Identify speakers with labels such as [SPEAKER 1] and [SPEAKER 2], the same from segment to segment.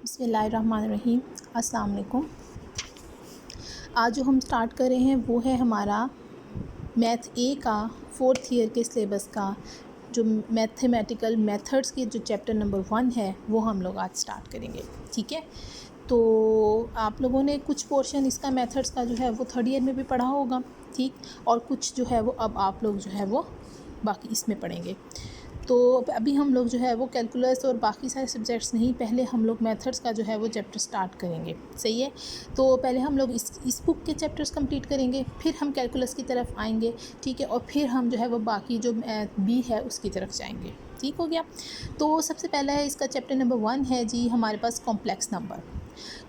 [SPEAKER 1] बिस्मिल्लाहिर्रहमानिर्रहीम। अस्सलाम वालेकुम। आज जो हम स्टार्ट कर रहे हैं वो है हमारा मैथ ए का 4th ईयर के सिलेबस का जो मैथमेटिकल मेथड्स के जो चैप्टर नंबर 1 है वो हम लोग आज स्टार्ट करेंगे। ठीक है, तो आप लोगों ने कुछ पोर्शन इसका मेथड्स का जो है वो 3rd ईयर में भी पढ़ा होगा, ठीक, और कुछ जो है वो अब आप लोग जो है वो बाकी इसमें पढ़ेंगे। तो अभी हम लोग जो है वो कैलकुलस और बाकी सारे सब्जेक्ट्स नहीं, पहले हम लोग मेथड्स का जो है वो चैप्टर स्टार्ट करेंगे। सही है, तो पहले हम लोग इस बुक के चैप्टर्स कंप्लीट करेंगे, फिर हम कैलकुलस की तरफ आएंगे। ठीक है, और फिर हम जो है वो बाकी जो बी है उसकी तरफ जाएंगे। ठीक हो गया। तो सबसे पहला है इसका चैप्टर नंबर 1 है जी हमारे पास कॉम्प्लेक्स नंबर।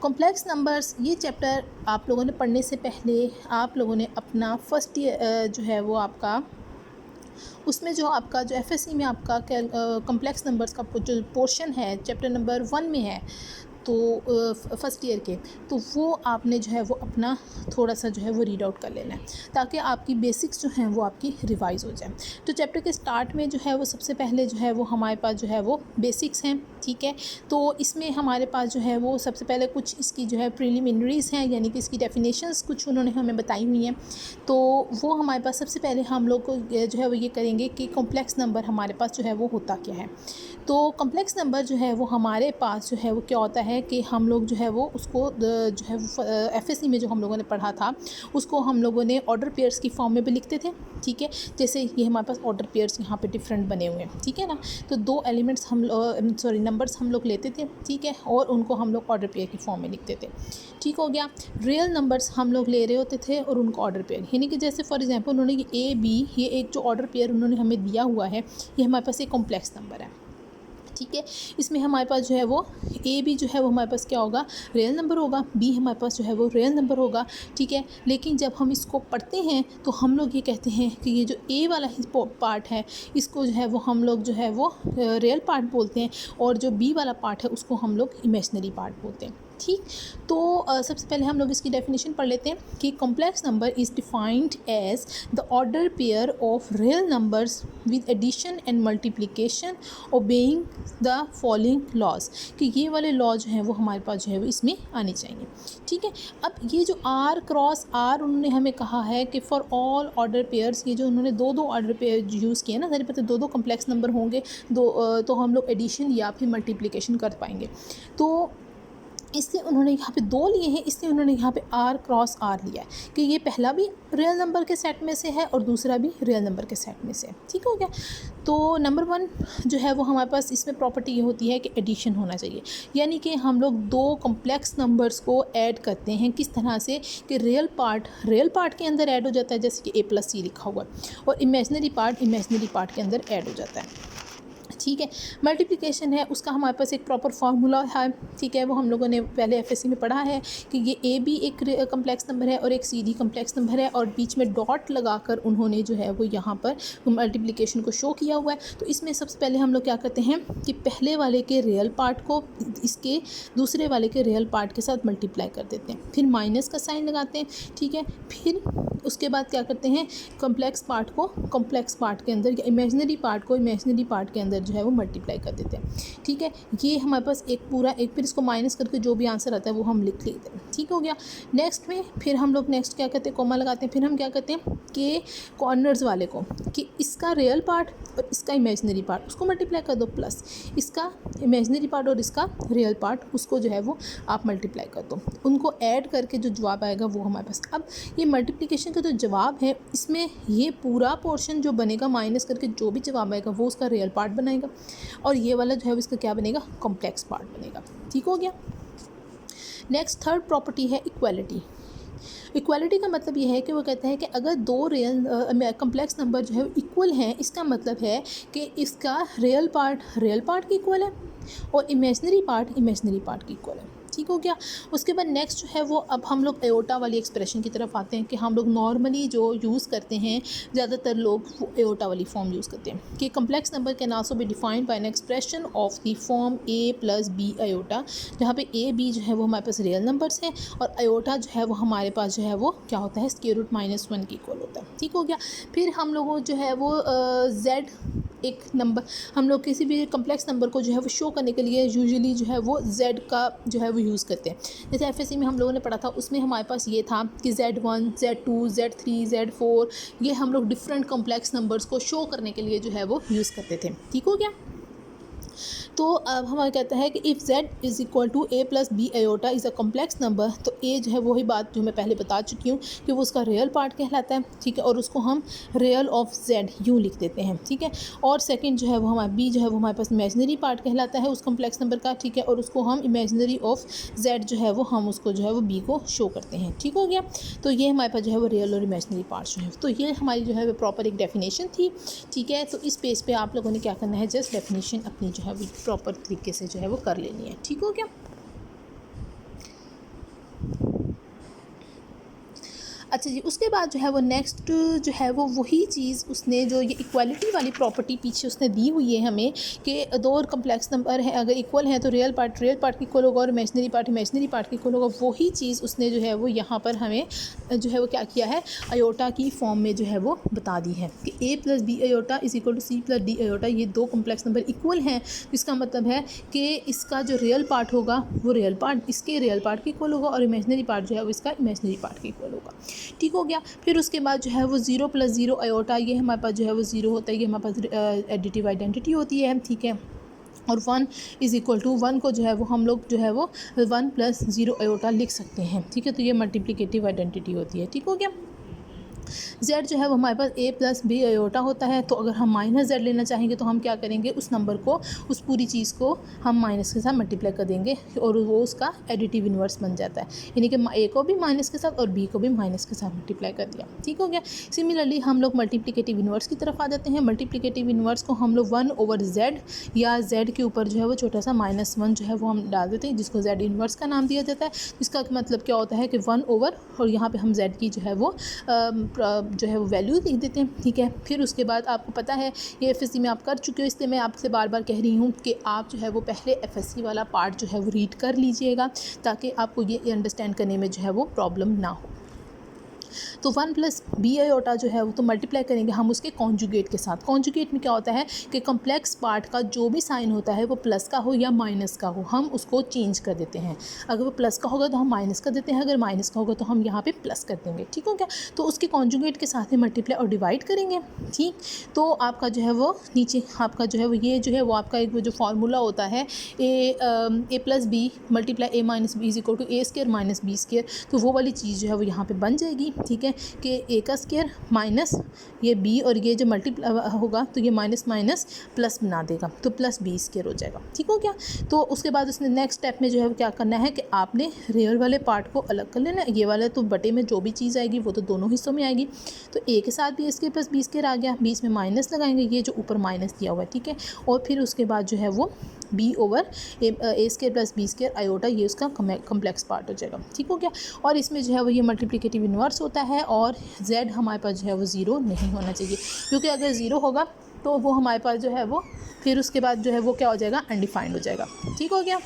[SPEAKER 1] कॉम्प्लेक्स नंबर्स ये चैप्टर आप लोगों ने पढ़ने से पहले आप लोगों ने अपना फर्स्ट ईयर जो है वो आपका उसमें जो आपका जो एफएससी में आपका कॉम्प्लेक्स नंबर्स का जो पोर्शन है चैप्टर नंबर 1 में है, तो फर्स्ट ईयर के, तो वो आपने जो है वो अपना थोड़ा सा जो है वो रीड आउट कर लेना है ताकि आपकी बेसिक्स जो हैं वो आपकी रिवाइज हो जाए। तो चैप्टर के स्टार्ट में जो है वो सबसे पहले जो है वो हमारे पास जो है वो बेसिक्स हैं। ठीक है, तो इसमें हमारे पास जो है वो सबसे पहले कुछ इसकी जो है प्रिलिमिनरीज़ हैं, यानी कि इसकी डेफिनेशंस कुछ उन्होंने हमें बताई हुई हैं। तो वो हमारे पास सबसे पहले हम लोग को जो है वो ये करेंगे कि कॉम्प्लेक्स नंबर हमारे पास जो है वो होता क्या है। तो कॉम्प्लेक्स नंबर जो है वो हमारे पास जो है वो क्या होता है कि हम लोग जो है वो उसको जो है एफएससी में जो हम लोगों ने पढ़ा था उसको हम लोगों ने ऑर्डर पेयर्स की फॉर्म में भी लिखते थे। ठीक है, जैसे ये हमारे पास ऑर्डर पेयर्स यहाँ पे डिफरेंट बने हुए हैं। ठीक है ना, तो 2 एलिमेंट्स नंबर्स हम लोग लेते थे। ठीक है, और उनको हम लोग ऑर्डर पेयर की फॉर्म में लिखते थे। ठीक हो गया। रियल नंबर्स हम लोग ले रहे होते थे और उनको ऑर्डर पेयर, यानी कि जैसे फॉर एग्जांपल उन्होंने ये A B ये एक जो ऑर्डर पेयर उन्होंने हमें दिया हुआ है, ये हमारे पास एक कॉम्प्लेक्स नंबर है। ठीक है, इसमें हमारे पास जो है वो ए बी जो है वो हमारे पास क्या होगा, रियल नंबर होगा, बी हमारे पास जो है वो रियल नंबर होगा। ठीक है, लेकिन जब हम इसको पढ़ते हैं तो हम लोग ये कहते हैं कि ये जो ए वाला पार्ट है इसको जो है वो हम लोग जो है वो रियल पार्ट बोलते हैं, और जो बी वाला पार्ट है उसको हम लोग इमेजिनरी पार्ट बोलते हैं। ठीक, तो सबसे पहले हम लोग इसकी डेफिनेशन पढ़ लेते हैं कि complex number is defined as the order pair of real numbers with addition and multiplication obeying the following laws, कि ये वाले लॉ जो हैं वो हमारे पास जो है वो इसमें आने चाहिए। ठीक है, अब ये जो R क्रॉस R उन्होंने हमें कहा है कि फॉर ऑल ऑर्डर पेयर्स, ये जो उन्होंने दो ऑर्डर पेयर यूज़ किए ना, सारे पता दो कॉम्प्लेक्स नंबर होंगे, तो हम लोग एडिशन या फिर मल्टीप्लिकेशन कर पाएंगे। तो इसलिए उन्होंने यहाँ पे 2 लिए हैं, इसलिए उन्होंने यहाँ पे R क्रॉस R लिया है कि ये पहला भी रियल नंबर के सेट में से है और दूसरा भी रियल नंबर के सेट में से। ठीक हो गया। तो नंबर 1 जो है वो हमारे पास इसमें प्रॉपर्टी ये होती है कि एडिशन होना चाहिए, यानी कि हम लोग 2 कॉम्प्लेक्स नंबर्स को ऐड करते हैं किस तरह से कि रियल पार्ट के अंदर ऐड हो जाता है, जैसे कि A+C लिखा हुआ है, और इमेजिनरी पार्ट के अंदर ऐड हो जाता है। ठीक है, मल्टीप्लिकेशन है उसका हमारे पास एक प्रॉपर फार्मूला है। ठीक है, वो हम लोगों ने पहले एफएससी में पढ़ा है कि ये ए बी एक कम्प्लेक्स नंबर है और एक सी डी कम्प्लेक्स नंबर है, और बीच में डॉट लगाकर उन्होंने जो है वो यहाँ पर मल्टीप्लिकेशन को शो किया हुआ है। तो इसमें सबसे पहले हम लोग क्या करते हैं कि पहले वाले के रियल पार्ट को इसके दूसरे वाले के रियल पार्ट के साथ मल्टीप्लाई कर देते हैं, फिर माइनस का साइन लगाते हैं। ठीक है, फिर उसके बाद क्या करते हैं, कॉम्प्लेक्स पार्ट को कॉम्प्लेक्स पार्ट के अंदर या इमेजिनरी पार्ट को इमेजिनरी पार्ट के अंदर जो है वो मल्टीप्लाई कर देते हैं। ठीक है, ये हमारे पास एक पूरा एक, फिर इसको माइनस करके जो भी आंसर आता है वो हम लिख लेते हैं। ठीक हो गया। नेक्स्ट में फिर हम लोग नेक्स्ट क्या करते हैं, कोमा लगाते हैं। फिर हम क्या करते हैं कि कॉर्नर्स वाले को कि इसका रियल पार्ट और इसका इमेजिनरी पार्ट उसको मल्टीप्लाई कर दो, प्लस इसका इमेजिनरी पार्ट और इसका रियल पार्ट उसको जो है वो आप मल्टीप्लाई कर दो, उनको ऐड करके जो जवाब आएगा वो हमारे पास। अब ये मल्टीप्लिकेशन का जो जवाब है इसमें ये पूरा पोर्शन जो बनेगा माइनस करके जो भी जवाब आएगा वो उसका रियल पार्ट बनाएगा, और ये वाला जो है इसका क्या बनेगा, कॉम्प्लेक्स पार्ट बनेगा। ठीक हो गया। नेक्स्ट 3rd प्रॉपर्टी है इक्वालिटी। इक्वालिटी का मतलब ये है कि वो कहता है कि अगर 2 रियल कम्प्लेक्स नंबर जो है इक्वल हैं, इसका मतलब है कि इसका रियल पार्ट की इक्वल है और इमेजिनरी पार्ट की इक्वल है। ठीक हो गया। उसके बाद नेक्स्ट जो है वो अब हम लोग एओटा वाली एक्सप्रेशन की तरफ आते हैं कि हम लोग नॉर्मली जो यूज़ करते हैं ज़्यादातर लोग वो एओटा वाली फॉर्म यूज़ करते हैं कि complex number can also be defined by an expression of the form A+B iota, जहाँ पे A B जो है वो हमारे पास रियल नंबर्स हैं और आयोटा जो है वो हमारे पास जो है वो क्या होता है, स्क्वायर रूट -1 के इक्वल होता है। ठीक हो गया। फिर हम लोगों जो है वो Z एक नंबर हम लोग किसी भी कम्प्लेक्स नंबर को जो है वो शो करने के लिए यूजुअली जो है वो z का जो है वो यूज़ करते हैं। जैसे एफएससी में हम लोगों ने पढ़ा था, उसमें हमारे पास ये था कि z1 z2 z3 z4 ये हम लोग डिफरेंट कम्प्लेक्स नंबर्स को शो करने के लिए जो है वो यूज़ करते थे। ठीक हो गया। तो अब हमारा कहता है कि if z is equal to a plus B iota is a complex number, तो a जो है वही बात जो मैं पहले बता चुकी हूँ कि वो उसका रियल पार्ट कहलाता है। ठीक है, और उसको हम रियल ऑफ z यूँ लिख देते हैं। ठीक है, और सेकंड जो है वो हमारा b जो है वो हमारे पास इमेजिनरी पार्ट कहलाता है उस कम्प्लेक्स नंबर का। ठीक है, और उसको हम इमेजिनरी ऑफ z जो है वो हम उसको जो है वो b को शो करते हैं। ठीक हो गया। तो ये हमारे पास जो है वो रियल और इमेजिनरी पार्ट जो है, तो ये हमारी जो है वो प्रॉपर एक डेफिनेशन थी। ठीक है, तो इस पेज पे आप लोगों ने क्या करना है, जस्ट डेफिनेशन अपनी जो है वो प्रॉपर तरीके से जो है वो कर लेनी है। ठीक हो गया। अच्छा जी, उसके बाद जो है वो नेक्स्ट जो है वो वही चीज़ उसने जो ये इक्वालिटी वाली प्रॉपर्टी पीछे उसने दी हुई है हमें कि दो और कम्प्लेक्स नंबर हैं अगर इक्वल हैं तो रियल पार्ट की इक्वल होगा और इमेजिनरी पार्ट की इक्वल होगा। वही चीज़ उसने जो है वो यहाँ पर हमें जो है वो क्या किया है, आयोटा की फॉर्म में जो है वो बता दी है कि a plus B iota is equal to C plus D iota, ये दो कम्प्लेक्स नंबर इक्वल हैं। इसका मतलब है कि इसका जो रियल पार्ट होगा वो रियल पार्ट इसके रियल पार्ट की इक्वल होगा और इमेजिनरी पार्ट जो है वो इसका इमेजिनरी पार्ट की इक्वल होगा। ठीक हो गया। फिर उसके बाद जो है वो 0 प्लस 0 आयोटा, ये हमारे पास जो है वो 0 होता है, ये हमारे पास एडिटिव आइडेंटिटी होती है। ठीक है, और 1 इज़ इक्वल टू 1 को जो है वो हम लोग जो है वो 1 प्लस 0 आयोटा लिख सकते हैं। ठीक है, तो ये मल्टीप्लिकेटिव आइडेंटिटी होती है। ठीक हो गया। z जो है वो हमारे पास a प्लस बी आयोटा होता है, तो अगर हम माइनस z लेना चाहेंगे तो हम क्या करेंगे, उस नंबर को उस पूरी चीज़ को हम माइनस के साथ मल्टीप्लाई कर देंगे और वो उसका एडिटिव इन्वर्स बन जाता है, यानी कि a को भी माइनस के साथ और b को भी माइनस के साथ मल्टीप्लाई कर दिया। ठीक हो गया। सिमिलरली हम लोग मल्टीप्लिकेटिव इन्वर्स की तरफ आ जाते हैं। मल्टीप्लिकेटिव इन्वर्स को हम लोग 1 ओवर z या z के ऊपर जो है वो छोटा सा -1 जो है वो हम डाल देते हैं, जिसको z इन्वर्स का नाम दिया जाता है। इसका मतलब क्या होता है कि 1 ओवर और यहाँ पे हम z की जो है वो जो है वो वैल्यू लिख देते हैं। ठीक है, फिर उसके बाद आपको पता है ये एफएससी में आप कर चुके हो, इसलिए मैं आपसे बार बार कह रही हूँ कि आप जो है वो पहले एफएससी वाला पार्ट जो है वो रीड कर लीजिएगा ताकि आपको ये अंडरस्टैंड करने में जो है वो प्रॉब्लम ना हो। तो 1 प्लस बी आयोटा जो है वो तो मल्टीप्लाई करेंगे हम उसके कॉन्जुगेट के साथ। कॉन्जुगेट में क्या होता है कि कम्प्लेक्स पार्ट का जो भी साइन होता है वो प्लस का हो या माइनस का हो, हम उसको चेंज कर देते हैं। अगर वो प्लस का होगा तो हम माइनस कर देते हैं, अगर माइनस का होगा तो हम यहाँ पे प्लस कर देंगे। ठीक हो गया। तो उसके कॉन्जुगेट के साथ में मल्टीप्लाई और डिवाइड करेंगे। ठीक, तो आपका जो है वो नीचे आपका जो है वो ये जो है वो आपका एक जो फार्मूला होता है A plus B multiply a minus B is equal to A square minus B square, तो वो वाली चीज़ जो है वो यहाँ पे बन जाएगी। ठीक है, कि ए का स्क्वायर माइनस ये बी और ये जो मल्टीप्लाई होगा तो ये माइनस माइनस प्लस बना देगा, तो प्लस बी स्क्वायर हो जाएगा। ठीक हो गया। तो उसके बाद उसने नेक्स्ट स्टेप में जो है क्या करना है कि आपने रियल वाले पार्ट को अलग कर लेना। ये वाला तो बटे में जो भी चीज़ आएगी वो तो दोनों हिस्सों में आएगी, तो ए के साथ भी ए स्क्वायर प्लस बी स्क्वायर आ गया, बीच में माइनस लगाएंगे, ये जो ऊपर माइनस दिया हुआ है। ठीक है, और फिर उसके बाद जो है वो B over A square plus B square iota, ये उसका कम्प्लेक्स पार्ट हो जाएगा। ठीक हो गया। और इसमें जो है वो ये मल्टीप्लिकेटिव इन्वर्स होता है और z हमारे पास जो है वो 0 नहीं होना चाहिए, क्योंकि अगर 0 होगा तो वो हमारे पास जो है वो फिर उसके बाद जो है वो क्या हो जाएगा, अनडिफाइंड हो जाएगा। ठीक हो गया।